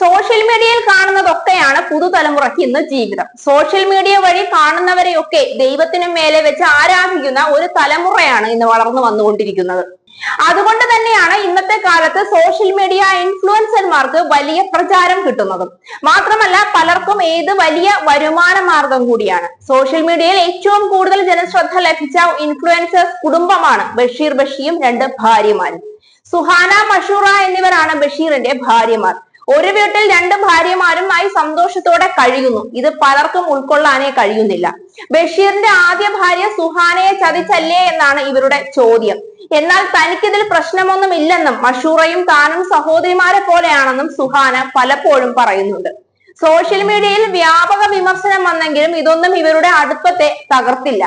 Social മീഡിയയിൽ കാണുന്നതൊക്കെയാണ് പുതുതലമുറയ്ക്ക് ഇന്ന് ജീവിതം. സോഷ്യൽ മീഡിയ വഴി കാണുന്നവരെയൊക്കെ ദൈവത്തിനും മേലെ വെച്ച് ആരാധിക്കുന്ന ഒരു തലമുറയാണ് ഇന്ന് വളർന്നു വന്നുകൊണ്ടിരിക്കുന്നത്. അതുകൊണ്ട് തന്നെയാണ് ഇന്നത്തെ കാലത്ത് സോഷ്യൽ മീഡിയ ഇൻഫ്ലുവൻസർമാർക്ക് വലിയ പ്രചാരം കിട്ടുന്നതും. മാത്രമല്ല പലർക്കും ഏത് വലിയ വരുമാന മാർഗം കൂടിയാണ്. സോഷ്യൽ മീഡിയയിൽ ഏറ്റവും കൂടുതൽ ജനശ്രദ്ധ ലഭിച്ച ഇൻഫ്ലുവൻസേഴ്സ് കുടുംബമാണ് ബഷീർ ബഷിയും രണ്ട് ഭാര്യമാരും. സുഹാന, മഷൂറ എന്നിവരാണ് ബഷീറിന്റെ ഭാര്യമാർ. ഒരു വീട്ടിൽ രണ്ട് ഭാര്യമാരുമായി സന്തോഷത്തോടെ കഴിയുന്നു. ഇത് പലർക്കും ഉൾക്കൊള്ളാനേ കഴിയുന്നില്ല. ബഷീറിന്റെ ആദ്യ ഭാര്യ സുഹാനയെ ചതിച്ചല്ലേ എന്നാണ് ഇവരുടെ ചോദ്യം. എന്നാൽ തനിക്കിതിൽ പ്രശ്നമൊന്നുമില്ലെന്നും മഷൂറയും താനും സഹോദരിമാരെ പോലെയാണെന്നും സുഹാന പലപ്പോഴും പറയുന്നുണ്ട്. സോഷ്യൽ മീഡിയയിൽ വ്യാപക വിമർശനം വന്നെങ്കിലും ഇതൊന്നും ഇവരുടെ അടുപ്പത്തെ തകർത്തില്ല.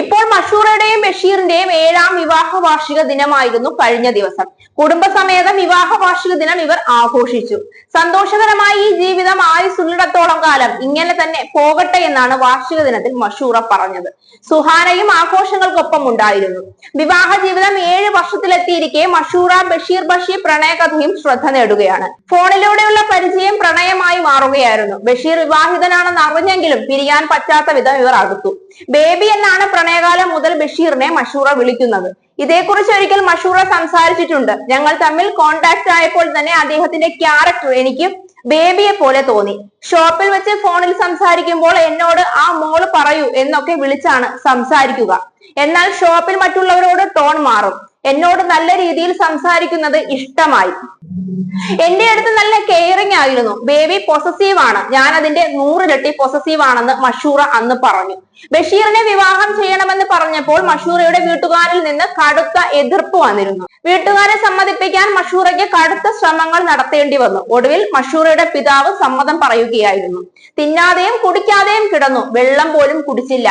ഇപ്പോൾ മഷൂറയുടെയും ബഷീറിന്റെയും 7ാം വിവാഹ വാർഷിക ദിനമായിരുന്നു കഴിഞ്ഞ ദിവസം. കുടുംബസമേതം വിവാഹ വാർഷിക ദിനം ഇവർ ആഘോഷിച്ചു. സന്തോഷകരമായി ഈ ജീവിതം ആയുസ്സുള്ളിടത്തോളം കാലം ഇങ്ങനെ തന്നെ പോകട്ടെ എന്നാണ് വാർഷിക ദിനത്തിൽ മഷൂറ പറഞ്ഞത്. സുഹാനയും ആഘോഷങ്ങൾക്കൊപ്പം ഉണ്ടായിരുന്നു. വിവാഹ ജീവിതം 7 വർഷത്തിലെത്തിയിരിക്കെ മഷൂറ ബഷീർ ബഷി പ്രണയകഥയും ശ്രദ്ധ നേടുകയാണ്. ഫോണിലൂടെയുള്ള പരിചയം പ്രണയമായി മാറുകയായിരുന്നു. ബഷീർ വിവാഹിതനാണെന്ന് അറിഞ്ഞെങ്കിലും പിരിയാൻ പറ്റാത്ത വിധം ഇവർ അടുത്തു. ബേബി എന്നാണ് പ്രണയകാലം മുതൽ ബഷീറിനെ മഷൂറ വിളിക്കുന്നത്. ഇതേക്കുറിച്ച് ഒരിക്കൽ മഷൂറ സംസാരിച്ചിട്ടുണ്ട്. ഞങ്ങൾ തമ്മിൽ കോണ്ടാക്ട് ആയപ്പോൾ തന്നെ അദ്ദേഹത്തിന്റെ ക്യാരക്ടർ എനിക്ക് ബേബിയെ പോലെ തോന്നി. ഷോപ്പിൽ വെച്ച് ഫോണിൽ സംസാരിക്കുമ്പോൾ എന്നോട് ആ മോള് പറയൂ എന്നൊക്കെ വിളിച്ചാണ് സംസാരിക്കുക. എന്നാൽ ഷോപ്പിൽ മറ്റുള്ളവരോട് ടോൺ മാറും. എന്നോട് നല്ല രീതിയിൽ സംസാരിക്കുന്നത് ഇഷ്ടമായി. എന്റെ അടുത്ത് നല്ല കെയറിങ് ആയിരുന്നു. ബേബി പൊസസീവ് ആണ്. ഞാൻ അതിന്റെ 100 ഇരട്ടി പൊസസീവ് ആണെന്ന് മഷൂറ അന്ന് പറഞ്ഞു. ബഷീറിനെ വിവാഹം ചെയ്യണമെന്ന് പറഞ്ഞപ്പോൾ മഷൂറയുടെ വീട്ടുകാരിൽ നിന്ന് കടുത്ത എതിർപ്പ് വന്നിരുന്നു. വീട്ടുകാരെ സമ്മതിപ്പിക്കാൻ മഷൂറയ്ക്ക് കടുത്ത ശ്രമങ്ങൾ നടത്തേണ്ടി വന്നു. ഒടുവിൽ മഷൂറയുടെ പിതാവ് സമ്മതം പറയുകയായിരുന്നു. തിന്നാതെയും കുടിക്കാതെയും കിടന്നു. വെള്ളം പോലും കുടിച്ചില്ല.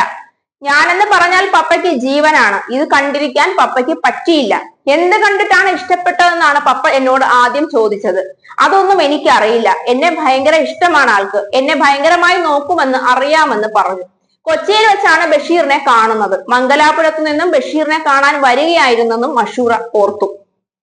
ഞാനെന്ന് പറഞ്ഞാൽ പപ്പയ്ക്ക് ജീവനാണ്. ഇത് കണ്ടിരിക്കാൻ പപ്പയ്ക്ക് പറ്റിയില്ല. എന്ത് കണ്ടിട്ടാണ് ഇഷ്ടപ്പെട്ടതെന്നാണ് പപ്പ എന്നോട് ആദ്യം ചോദിച്ചത്. അതൊന്നും എനിക്കറിയില്ല. എന്നെ ഭയങ്കര ഇഷ്ടമാണ് ആൾക്ക്. എന്നെ ഭയങ്കരമായി നോക്കുമെന്ന് അറിയാമെന്ന് പറഞ്ഞു. കൊച്ചിയിൽ വെച്ചാണ് ബഷീറിനെ കാണുന്നത്. മംഗലാപുരത്തു നിന്നും ബഷീറിനെ കാണാൻ വരികയായിരുന്നെന്നും മഷൂറ ഓർത്തു.